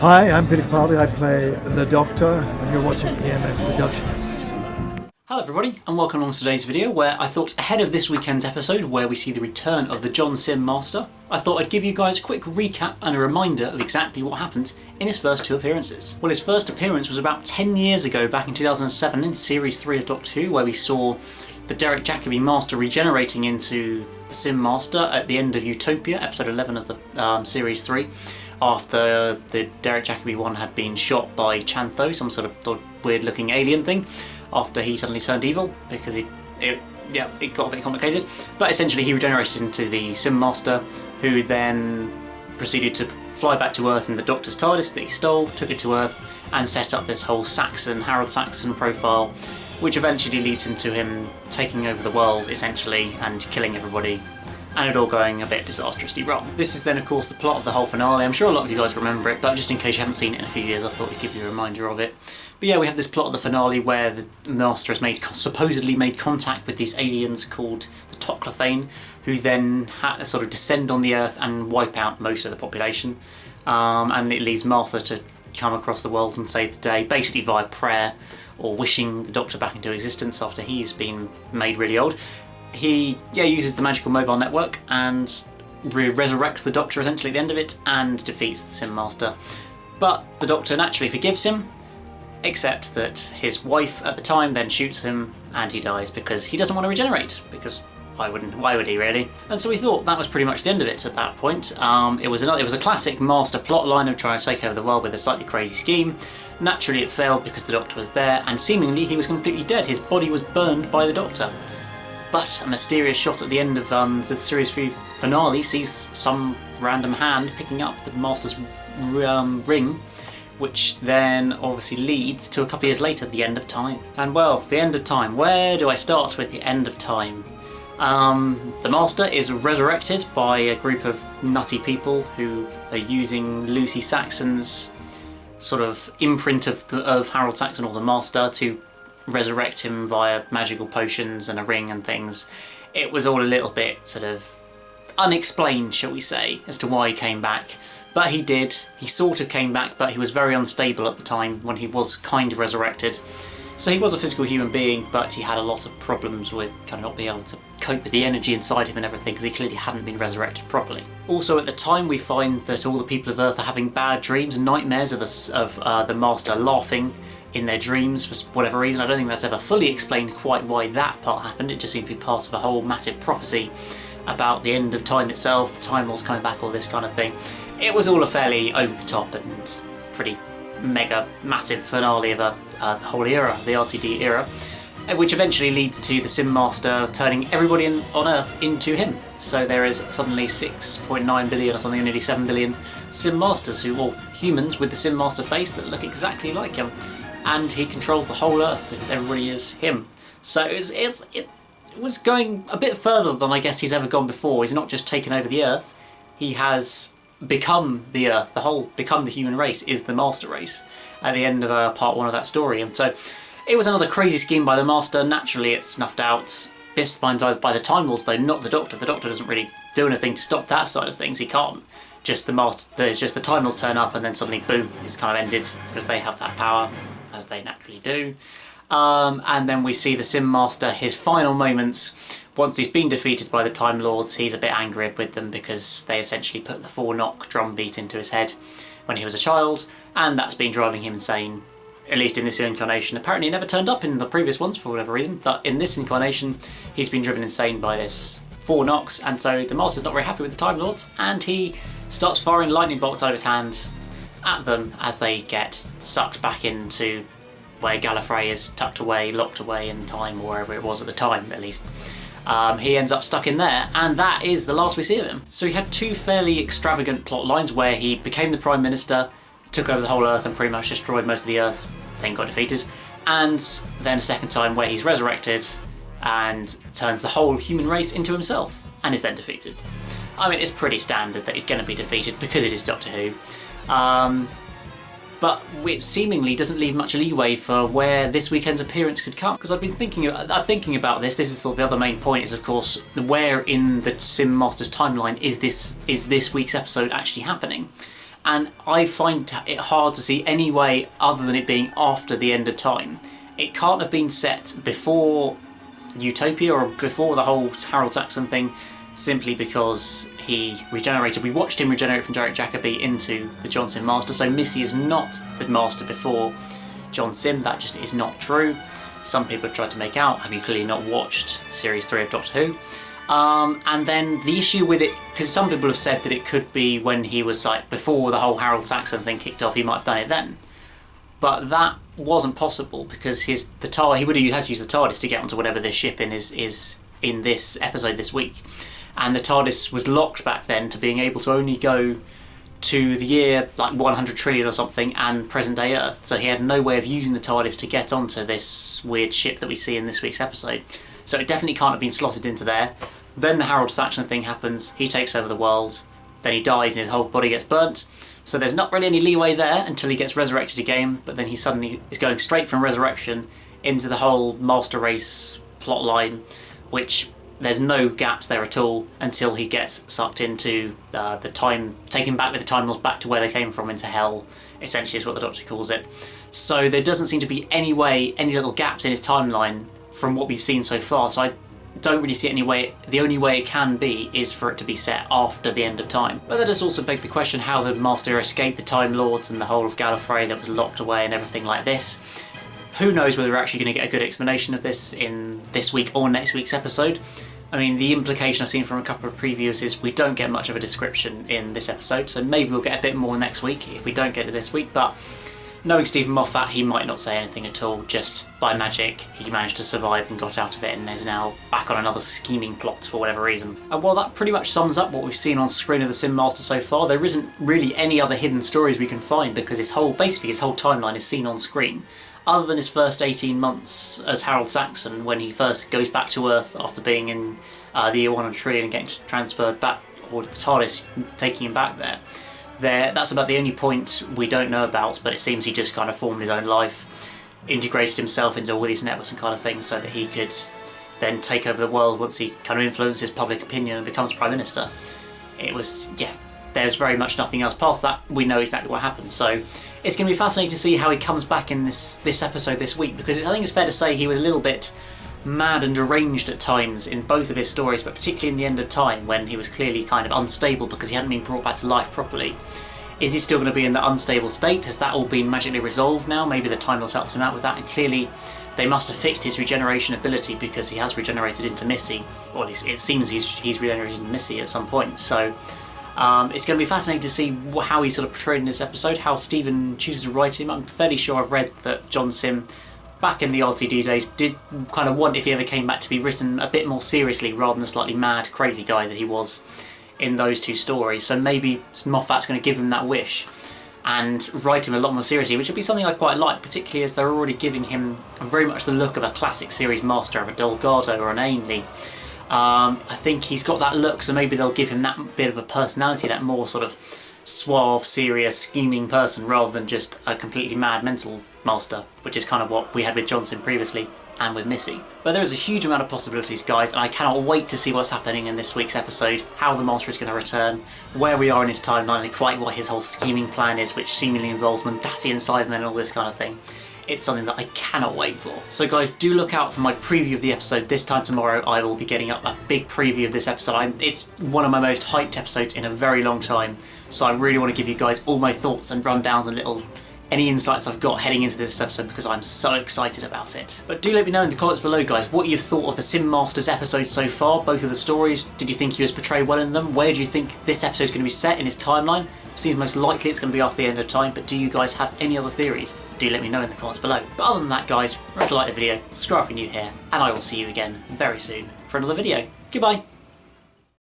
Hi, I'm Peter Capaldi. I play the Doctor, and you're watching EMS Productions. Hello everybody, and welcome along to today's video, where I thought ahead of this weekend's episode, where we see the return of the Simm Master, I thought I'd give you guys a quick recap and a reminder of exactly what happened in his first two appearances. Well, his first appearance was about 10 years ago, back in 2007, in Series 3 of Doctor Who, where we saw the Derek Jacobi Master regenerating into the Simm Master at the end of Utopia, episode 11 of the Series 3. After the Derek Jacobi one had been shot by Chantho, some sort of weird looking alien thing, after he suddenly turned evil, because it got a bit complicated. But essentially he regenerated into the Simm Master, who then proceeded to fly back to Earth in the Doctor's TARDIS that he stole, took it to Earth, and set up this whole Harold Saxon profile, which eventually leads him to him taking over the world, essentially, and killing everybody, and it all going a bit disastrously wrong. This is then, of course, the plot of the whole finale. I'm sure a lot of you guys remember it, but just in case you haven't seen it in a few years, I thought I'd give you a reminder of it. But yeah, we have this plot of the finale where the Master has supposedly made contact with these aliens called the Toclophane, who then sort of descend on the Earth and wipe out most of the population. And it leaves Martha to come across the world and save the day, basically via prayer, or wishing the Doctor back into existence after he's been made really old. He uses the magical mobile network and resurrects the Doctor essentially at the end of it, and defeats the Simm Master. But the Doctor naturally forgives him, except that his wife at the time then shoots him and he dies because he doesn't want to regenerate, because why would he really? And so we thought that was pretty much the end of it at that point. It was a classic Master plot line of trying to take over the world with a slightly crazy scheme. Naturally it failed because the Doctor was there, and seemingly he was completely dead. His body was burned by the Doctor. But a mysterious shot at the end of the Series 3 finale sees some random hand picking up the Master's ring, which then obviously leads to a couple of years later, the end of time. And well, the end of time, where do I start with the end of time? The Master is resurrected by a group of nutty people who are using Lucy Saxon's sort of imprint of Harold Saxon, or the Master, to resurrect him via magical potions and a ring and things. It was all a little bit sort of unexplained, shall we say, as to why he came back. But he did. He sort of came back, but he was very unstable at the time when he was kind of resurrected. So he was a physical human being, but he had a lot of problems with kind of not being able to cope with the energy inside him and everything, because he clearly hadn't been resurrected properly. Also at the time we find that all the people of Earth are having bad dreams and nightmares of the Master laughing in their dreams for whatever reason. I don't think that's ever fully explained quite why that part happened. It just seemed to be part of a whole massive prophecy about the end of time itself, the Time Lords coming back, all this kind of thing. It was all a fairly over the top and pretty mega massive finale of the whole era, the RTD era, which eventually leads to the Simm Master turning everybody on Earth into him. So there is suddenly 6.9 billion or something, nearly 7 billion Simm Masters, or humans with the Simm Master face that look exactly like him. And he controls the whole Earth because everybody is him. So it was going a bit further than I guess he's ever gone before. He's not just taken over the Earth, he has become the Earth. Become the human race is the Master race at the end of part 1 of that story. And so it was another crazy scheme by the Master. Naturally it's snuffed out by the Time Lords, though, not the Doctor. The Doctor doesn't really do anything to stop that side of things. He can't. Just the Time Lords turn up and then suddenly boom, it's kind of ended, because they have that power, as they naturally do. And then we see the Simm Master, his final moments. Once he's been defeated by the Time Lords, he's a bit angry with them because they essentially put the 4-knock drum beat into his head when he was a child, and that's been driving him insane, at least in this incarnation. Apparently it never turned up in the previous ones for whatever reason, but in this incarnation he's been driven insane by this 4 knocks, and so the Master's not very happy with the Time Lords, and he starts firing lightning bolts out of his hand at them as they get sucked back into where Gallifrey is tucked away, locked away in time, or wherever it was at the time at least. He ends up stuck in there, and that is the last we see of him. So he had 2 fairly extravagant plot lines where he became the Prime Minister, took over the whole Earth and pretty much destroyed most of the Earth, then got defeated, and then a second time where he's resurrected and turns the whole human race into himself and is then defeated. I mean, it's pretty standard that he's going to be defeated because it is Doctor Who. But it seemingly doesn't leave much leeway for where this weekend's appearance could come. Because I've been thinking about this. This is sort of the other main point, is of course where in the Simm Master's timeline is this week's episode actually happening? and I find it hard to see any way other than it being after the end of time. It can't have been set before Utopia or before the whole Harold Saxon thing, simply because he regenerated. We watched him regenerate from Derek Jacobi into the John Simm Master, so Missy is not the Master before John Simm. That just is not true. Some people have tried to make out. Have you clearly not watched Series 3 of Doctor Who? And then the issue with it, because some people have said that it could be when he was like, before the whole Harold Saxon thing kicked off, he might have done it then. But that wasn't possible because he would have had to use the TARDIS to get onto whatever this ship is in this episode this week. And the TARDIS was locked back then to being able to only go to the year like 100 trillion or something and present day Earth. So he had no way of using the TARDIS to get onto this weird ship that we see in this week's episode. So it definitely can't have been slotted into there. Then the Harold Saxon thing happens, he takes over the world, then he dies and his whole body gets burnt. So there's not really any leeway there until he gets resurrected again, but then he suddenly is going straight from resurrection into the whole Master Race plotline, which there's no gaps there at all until he gets sucked into the time, taken back with the Time Lords back to where they came from, into hell, essentially is what the Doctor calls it. So there doesn't seem to be any little gaps in his timeline from what we've seen so far, so I don't really see any way. The only way it can be is for it to be set after the end of time. But that does also beg the question how the Master escaped the Time Lords and the whole of Gallifrey that was locked away and everything like this. Who knows whether we're actually going to get a good explanation of this in this week or next week's episode. I mean, the implication I've seen from a couple of previews is we don't get much of a description in this episode, so maybe we'll get a bit more next week if we don't get it this week, but knowing Stephen Moffat, he might not say anything at all. Just by magic, he managed to survive and got out of it and is now back on another scheming plot for whatever reason. And while that pretty much sums up what we've seen on screen of the Simm Master so far, there isn't really any other hidden stories we can find because basically his whole timeline is seen on screen. Other than his first 18 months as Harold Saxon, when he first goes back to Earth after being in the year 100 trillion and getting transferred back, or the TARDIS taking him back there. That's about the only point we don't know about, but it seems he just kind of formed his own life, integrated himself into all these networks and kind of things so that he could then take over the world once he kind of influences public opinion and becomes Prime Minister. There's very much nothing else past that. We know exactly what happened, so it's going to be fascinating to see how he comes back in this episode this week, because I think it's fair to say he was a little bit mad and deranged at times in both of his stories, but particularly in the end of time when he was clearly kind of unstable because he hadn't been brought back to life properly. Is he still going to be in that unstable state? Has that all been magically resolved now? Maybe the Time Lords helped him out with that, and clearly they must have fixed his regeneration ability because he has regenerated into Missy, or at least it seems he's regenerated into Missy at some point. So it's going to be fascinating to see how he's sort of portrayed in this episode, how Stephen chooses to write him. I'm fairly sure I've read that John Simm, back in the RTD days, did kind of want, if he ever came back, to be written a bit more seriously rather than the slightly mad, crazy guy that he was in those two stories. So maybe Moffat's going to give him that wish and write him a lot more seriously, which would be something I quite like, particularly as they're already giving him very much the look of a classic series master, of a Delgado or an Ainley. I think he's got that look, so maybe they'll give him that bit of a personality, that more sort of suave, serious, scheming person, rather than just a completely mad mental master, which is kind of what we had with Johnson previously and with Missy. But there is a huge amount of possibilities, guys, and I cannot wait to see what's happening in this week's episode, how the Master is going to return, where we are in his timeline, and quite what his whole scheming plan is, which seemingly involves Mundasi and Cybermen and all this kind of thing. It's something that I cannot wait for. So guys, do look out for my preview of the episode. This time tomorrow I will be getting up a big preview of this episode. It's one of my most hyped episodes in a very long time, so I really want to give you guys all my thoughts and rundowns and any insights I've got heading into this episode, because I'm so excited about it. But do let me know in the comments below, guys, what you've thought of the Simm Master's episodes so far, both of the stories. Did you think he was portrayed well in them? Where do you think this episode is going to be set in his timeline? Seems most likely it's going to be after the end of time, but do you guys have any other theories? Do let me know in the comments below. But other than that, guys, remember to like the video, subscribe if you're new here, and I will see you again very soon for another video. Goodbye!